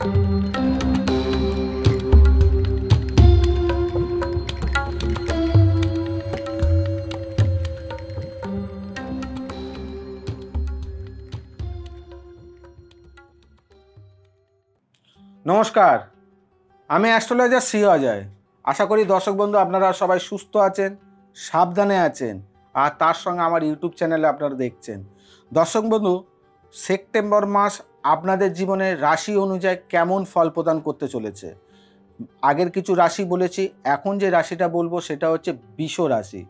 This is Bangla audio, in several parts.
নমস্কার, আমি অ্যাস্ট্রোলজার শ্রী অজয়। আশা করি দর্শক বন্ধু আপনারা সবাই সুস্থ আছেন, সাবধানে আছেন, আর তার সঙ্গে আমার ইউটিউব চ্যানেলে আপনারা দেখছেন। দর্শক বন্ধু, সেপ্টেম্বর মাস আপনাদের জীবনে রাশি অনুযায়ী কেমন ফল প্রদান করতে চলেছে। আগের কিছু রাশি বলেছি, এখন যে রাশিটা বলবো সেটা হচ্ছে বৃষ রাশি।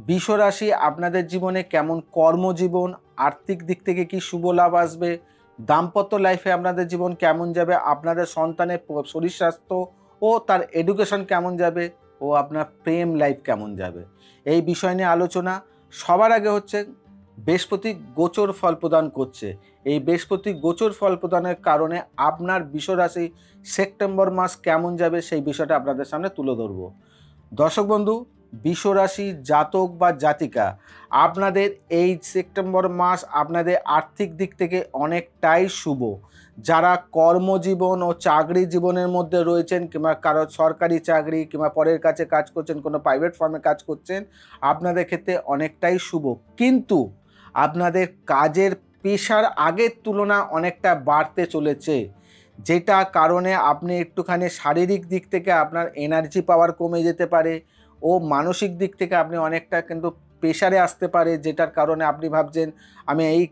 বৃষ রাশি আপনাদের জীবনে কেমন কর্মজীবন, আর্থিক দিক থেকে কি শুভ লাভ আসবে, দাম্পত্য লাইফে আপনাদের জীবন কেমন যাবে, আপনাদের সন্তানের শরীর স্বাস্থ্য ও তার এডুকেশন কেমন যাবে, ও আপনার প্রেম লাইফ কেমন যাবে, এই বিষয় নিয়ে আলোচনা। সবার আগে হচ্ছে বৃহস্পতি গোচর ফল প্রদান করছে। এই বৃহস্পতি গোচর ফল প্রদানের কারণে আপনার বৃষ রাশি সেপ্টেম্বর মাস কেমন যাবে সেই বিষয়টা আপনাদের সামনে তুলে ধরব। দর্শক বন্ধু, বৃষ রাশি জাতক বা জাতিকা, আপনাদের এই সেপ্টেম্বর মাস আপনাদের আর্থিক দিক থেকে অনেকটাই শুভ। যারা কর্মজীবন ও চাকরি জীবনের মধ্যে রয়েছেন, কিংবা কারো সরকারি চাকরি কিংবা পরের কাছে কাজ করছেন, কোনো প্রাইভেট ফার্মে কাজ করছেন, আপনাদের ক্ষেত্রে অনেকটাই শুভ। কিন্তু আপনাদের কাজের পেশার আগের তুলনা অনেকটা বাড়তে চলেছে, যেটা কারণে আপনি একটুখানি শারীরিক দিক থেকে আপনার এনার্জি পাওয়ার কমে যেতে পারে, ও মানসিক দিক থেকে আপনি অনেকটা কিন্তু প্রেশারে আসতে পারে, যেটার কারণে আপনি ভাবছেন আমি এই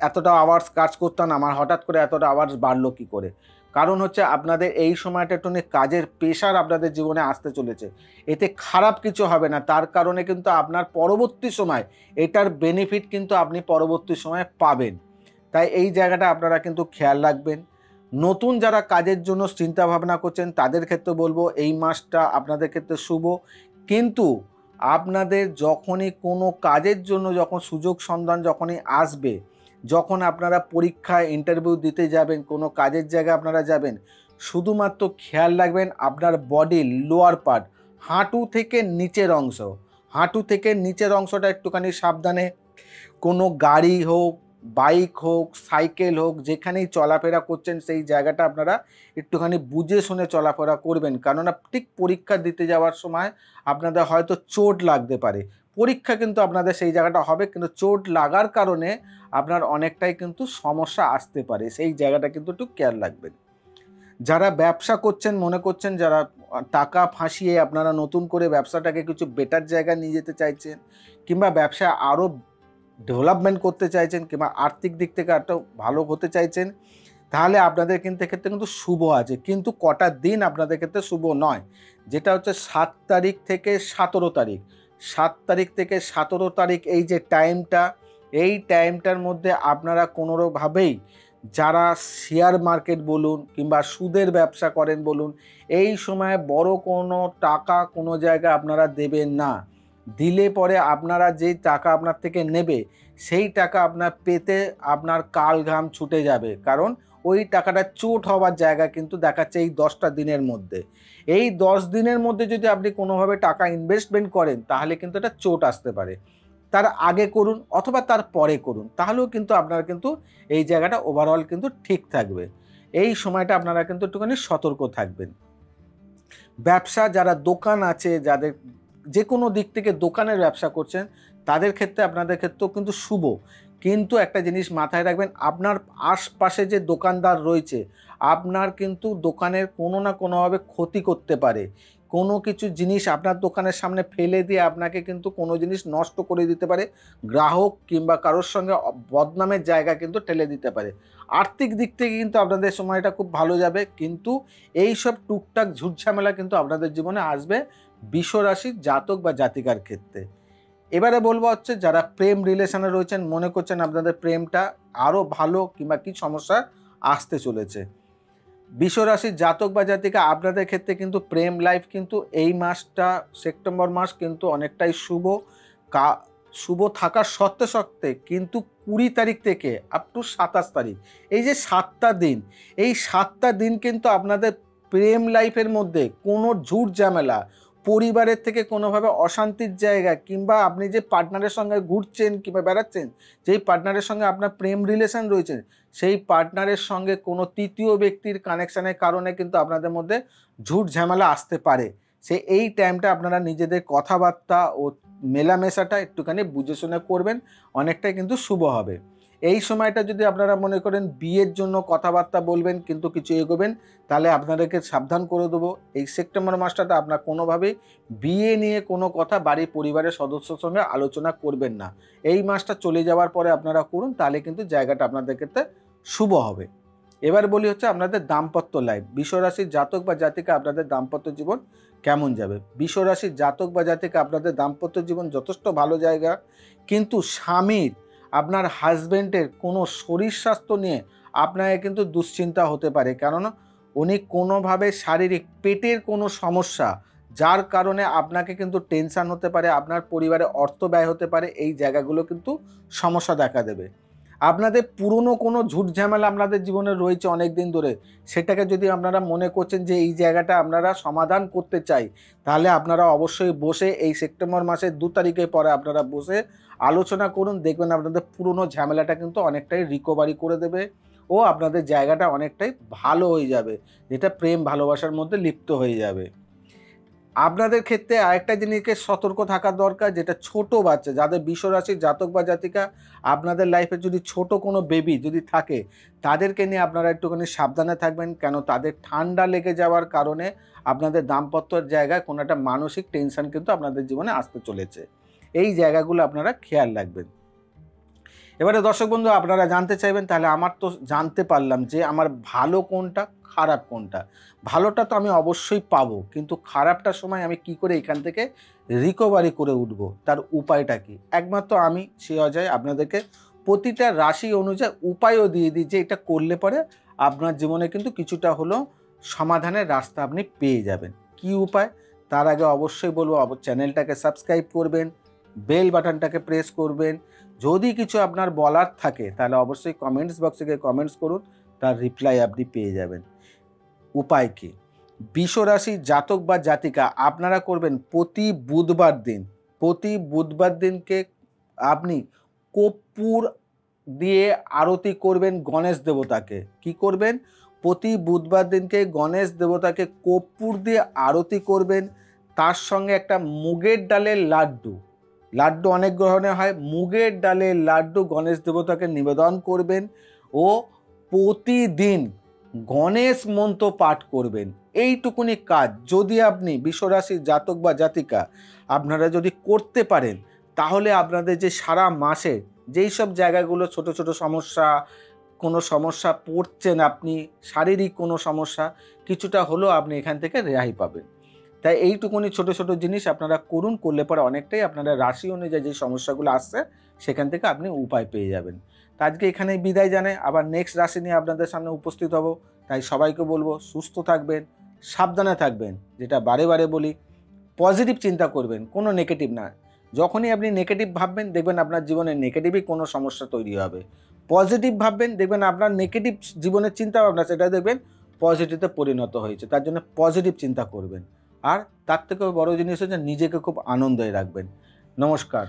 এতটা আওয়ার্স কাজ করতাম, আমার হঠাৎ করে এতটা আওয়ার্স বাড়লো কী করে। কারণ হচ্ছে আপনাদের এই সময়টা একটু কাজের প্রেশার আপনাদের জীবনে আসতে চলেছে। এতে খারাপ কিছু হবে না, তার কারণে কিন্তু আপনার পরবর্তী সময় এটার বেনিফিট কিন্তু আপনি পরবর্তী সময়ে পাবেন। তাই এই জায়গাটা আপনারা কিন্তু খেয়াল রাখবেন। নতুন যারা কাজের জন্য চিন্তা ভাবনা করছেন তাদের ক্ষেত্রে বলবো এই মাসটা আপনাদের ক্ষেত্রে শুভ। কিন্তু আপনাদের যখনই কোনো কাজের জন্য যখন সুযোগ সন্ধান যখনই আসবে, যখন আপনারা পরীক্ষায় ইন্টারভিউ দিতে যাবেন, কোনো কাজের জায়গায় আপনারা যাবেন, শুধুমাত্র খেয়াল রাখবেন আপনার বডির লোয়ার পার্ট, হাঁটু থেকে নিচের অংশটা একটুখানি সাবধানে, কোনো গাড়ি হোক, বাইক হোক, সাইকেল হোক, যেখানেই চলাফেরা করছেন সেই জায়গাটা আপনারা একটুখানি বুঝে শুনে চলাফেরা করবেন। কেননা ঠিক পরীক্ষা দিতে যাওয়ার সময় আপনাদের হয়তো চোট লাগতে পারে। পরীক্ষা কিন্তু আপনাদের সেই জায়গাটা হবে, কিন্তু চোট লাগার কারণে আপনার অনেকটাই কিন্তু সমস্যা আসতে পারে, সেই জায়গাটা কিন্তু একটু খেয়াল রাখবেন। যারা ব্যবসা করছেন, মনে করছেন যারা টাকা ফাঁসিয়ে আপনারা নতুন করে ব্যবসাটাকে কিছু বেটার জায়গায় নিয়ে যেতে চাইছেন, কিংবা ব্যবসা আরও ডেভেলপমেন্ট করতে চাইছেন, কিংবা আর্থিক দিক থেকে একটা ভালো হতে চাইছেন, তাহলে আপনাদের কিন্তু এক্ষেত্রে কিন্তু শুভ আছে। কিন্তু কটা দিন আপনাদের ক্ষেত্রে শুভ নয়, যেটা হচ্ছে 7 তারিখ থেকে 17 তারিখ। 7 তারিখ থেকে 17 তারিখ এই যে টাইমটা, এই টাইমটার মধ্যে আপনারা কোনোভাবেই যারা শেয়ার মার্কেট বলুন কিংবা সুদের ব্যবসা করেন বলুন, এই সময় বড় কোনো টাকা কোনো জায়গায় আপনারা দেবেন না। দিলে পরে আপনারা যেই টাকা আপনার থেকে নেবে সেই টাকা আপনার পেতে আপনার কাল ঘাম ছুটে যাবে, কারণ ওই টাকাটা চোট হওয়ার জায়গা কিন্তু দেখাচ্ছে এই 10টা দিনের মধ্যে। এই 10 দিনের মধ্যে যদি আপনি কোনোভাবে টাকা ইনভেস্টমেন্ট করেন তাহলে কিন্তু এটা চোট আসতে পারে। তার আগে করুন অথবা তার পরে করুন, তাহলেও কিন্তু আপনার কিন্তু এই জায়গাটা ওভারঅল কিন্তু ঠিক থাকবে। এই সময়টা আপনারা কিন্তু একটুখানি সতর্ক থাকবেন। ব্যবসা যারা দোকান আছে, যাদের যে কোনো দিক থেকে দোকানের ব্যবসা করছেন, তাদের ক্ষেত্রে আপনাদের ক্ষেত্রেও কিন্তু শুভ। কিন্তু একটা জিনিস মাথায় রাখবেন, আপনার আশপাশে যে দোকানদার রয়েছে আপনার কিন্তু দোকানের কোনো না কোনোভাবে ক্ষতি করতে পারে। কোনো কিছু জিনিস আপনার দোকানের সামনে ফেলে দিয়ে আপনাকে কিন্তু কোনো জিনিস নষ্ট করে দিতে পারে, গ্রাহক কিংবা কারোর সঙ্গে বদনামের জায়গা কিন্তু ঠেলে দিতে পারে। আর্থিক দিক থেকে কিন্তু আপনাদের সময়টা খুব ভালো যাবে, কিন্তু এই সব টুকটাক ঝুটঝামেলা কিন্তু আপনাদের জীবনে আসবে বৃষ রাশির জাতক বা জাতিকার ক্ষেত্রে। এবারে বলবো হচ্ছে যারা প্রেম রিলেশনে রয়েছেন, মনে করছেন আপনাদের প্রেমটা আরও ভালো কিংবা কী সমস্যা আসতে চলেছে। বৃষ রাশির জাতক বা জাতিকা, আপনাদের ক্ষেত্রে কিন্তু প্রেম লাইফ কিন্তু এই মাসটা সেপ্টেম্বর মাস কিন্তু অনেকটাই শুভ। শুভ থাকার সত্ত্বে কিন্তু 20 তারিখ থেকে আপ টু 27 তারিখ, এই যে 7টা দিন, এই 7টা দিন কিন্তু আপনাদের প্রেম লাইফের মধ্যে কোনো ঝুট ঝামেলা, পরিবারের থেকে কোনোভাবে অশান্তির জায়গা, কিংবা আপনি যে পার্টনারের সঙ্গে ঘুরছেন কিংবা বেড়াচ্ছেন, যেই পার্টনারের সঙ্গে আপনার প্রেম রিলেশন রয়েছে, সেই পার্টনারের সঙ্গে কোনো তৃতীয় ব্যক্তির কানেকশানের কারণে কিন্তু আপনাদের মধ্যে ঝুট ঝামেলা আসতে পারে। এই টাইমটা আপনারা নিজেদের কথাবার্তা ও মেলামেশাটা একটুখানি বুঝে শুনে করবেন, অনেকটাই কিন্তু শুভ হবে। এই সময়টা যদি আপনারা মনে করেন বিয়ের জন্য কথাবার্তা বলবেন কিন্তু কিছু এগোবেন, তাহলে আপনাদেরকে সাবধান করে দেবো, এই সেপ্টেম্বর মাসটাতে আপনার কোনোভাবেই বিয়ে নিয়ে কোনো কথা বাড়ির পরিবারের সদস্যর সঙ্গে আলোচনা করবেন না। এই মাসটা চলে যাওয়ার পরে আপনারা করুন, তাহলে কিন্তু জায়গাটা আপনাদের ক্ষেত্রে শুভ হবে। এবার বলি হচ্ছে আপনাদের দাম্পত্য লাইফ। বৃষরাশির জাতক বা জাতিকা আপনাদের দাম্পত্য জীবন কেমন যাবে? বৃষরাশির জাতক বা জাতিকা আপনাদের দাম্পত্য জীবন যথেষ্ট ভালো জায়গা, কিন্তু স্বামীর, আপনার হাজব্যান্ডের কোনো শরীর স্বাস্থ্য নিয়ে আপনাকে কিন্তু দুশ্চিন্তা হতে পারে, কেননা উনি কোনোভাবে শারীরিক পেটের কোনো সমস্যা, যার কারণে আপনাকে কিন্তু টেনশান হতে পারে, আপনার পরিবারে অর্থ ব্যয় হতে পারে, এই জায়গাগুলো কিন্তু সমস্যা দেখা দেবে। আপনাদের পুরনো কোনো ঝুট ঝামেলা আপনাদের জীবনে রয়েছে অনেক দিন ধরে, সেটাকে যদি আপনারা মনে করছেন যে এই জায়গাটা আপনারা সমাধান করতে চাই, তাহলে আপনারা অবশ্যই বসে এই সেপ্টেম্বর মাসের 2 তারিখের পরে আপনারা বসে আলোচনা করুন। দেখবেন আপনাদের পুরনো ঝামেলাটা কিন্তু অনেকটাই রিকভারি করে দেবে ও আপনাদের জায়গাটা অনেকটাই ভালো হয়ে যাবে, যেটা প্রেম ভালোবাসার মধ্যে লিপ্ত হয়ে যাবে। আপনাদের ক্ষেত্রে আরেকটা জিনিসকে সতর্ক থাকা দরকার, যেটা ছোট বাচ্চা, যাদের বৃষরাশির জাতক বা জাতিকা আপনাদের লাইফে যদি ছোট কোনো বেবি যদি থাকে, তাদেরকে নিয়ে আপনারা একটুখানি সাবধানে থাকবেন, কেন তাদের ঠান্ডা লেগে যাওয়ার কারণে আপনাদের দাম্পত্যের জায়গায় কোনো একটা মানসিক টেনশন কিন্তু আপনাদের জীবনে আসতে চলেছে। এই জায়গাগুলো আপনারা খেয়াল রাখবেন। এবারে দর্শক বন্ধু, আপনারা জানতে চাইবেন তাহলে আমার তো জানতে পারলাম যে আমার ভালো কোনটা খারাপ কোনটা। ভালোটা তো আমি অবশ্যই পাবো, কিন্তু খারাপটার সময় আমি কি করে এখান থেকে রিকভারি করে উঠবো, তার উপায়টা কি? একমাত্র আমি সে অজয় আপনাদেরকে প্রতিটা রাশি অনুযায়ী উপায়ও দিয়ে দিই, যে এটা করলে পরে আপনার জীবনে কিন্তু কিছুটা হলেও সমাধানের রাস্তা আপনি পেয়ে যাবেন। কি উপায়? তার আগে অবশ্যই বলবো চ্যানেলটাকে সাবস্ক্রাইব করবেন, বেল বাটনটাকে প্রেস করবেন। যদি কিছু আপনার বলার থাকে তাহলে অবশ্যই কমেন্টস বক্সে গিয়ে কমেন্টস করুন, তার রিপ্লাই আপনি পেয়ে যাবেন। উপায় কি? বৃষরাশি জাতক বা জাতিকা আপনারা করবেন প্রতি বুধবার দিনকে আপনি কর্পূর দিয়ে আরতি করবেন গণেশ দেবতাকে। কি করবেন? প্রতি বুধবার দিনকে গণেশ দেবতাকে কর্পূর দিয়ে আরতি করবেন, তার সঙ্গে একটা মুগের ডালের লাড্ডু অনেক ধরনের হয়, মুগের ডালের লাড্ডু গণেশ দেবতাকে নিবেদন করবেন ও প্রতিদিন গণেশ মন্ত্র পাঠ করবেন। এইটুকুনি কাজ যদি আপনি বৃষরাশির জাতক বা জাতিকা আপনারা যদি করতে পারেন, তাহলে আপনাদের যে সারা মাসে যেই সব জায়গাগুলো ছোট ছোট সমস্যা, কোনো সমস্যা পড়ছেন আপনি, শারীরিক কোনো সমস্যা, কিছুটা হলেও আপনি এখান থেকে রেহাই পাবেন। তাই এইটুকুনি ছোট ছোট জিনিস আপনারা করুন, করলে পরে অনেকটাই আপনারা রাশি অনুযায়ী যে সমস্যাগুলো আসছে সেখান থেকে আপনি উপায় পেয়ে যাবেন। তো আজকে এখানেই বিদায় জানাই, আবার নেক্সট রাশি নিয়ে আপনাদের সামনে উপস্থিত হব। তাই সবাইকে বলবো সুস্থ থাকবেন, সাবধানে থাকবেন, যেটা বারে বারে বলি, পজিটিভ চিন্তা করবেন, কোনো নেগেটিভ না। যখনই আপনি নেগেটিভ ভাববেন দেখবেন আপনার জীবনে নেগেটিভই কোনো সমস্যা তৈরি হবে। পজিটিভ ভাববেন, দেখবেন আপনার নেগেটিভ জীবনের চিন্তা ভাবনা সেটা দেখবেন পজিটিভে পরিণত হয়েছে। তার জন্য পজিটিভ চিন্তা করবেন, আর তার থেকেও বড় জিনিস হচ্ছে নিজেকে খুব আনন্দে রাখবেন। নমস্কার।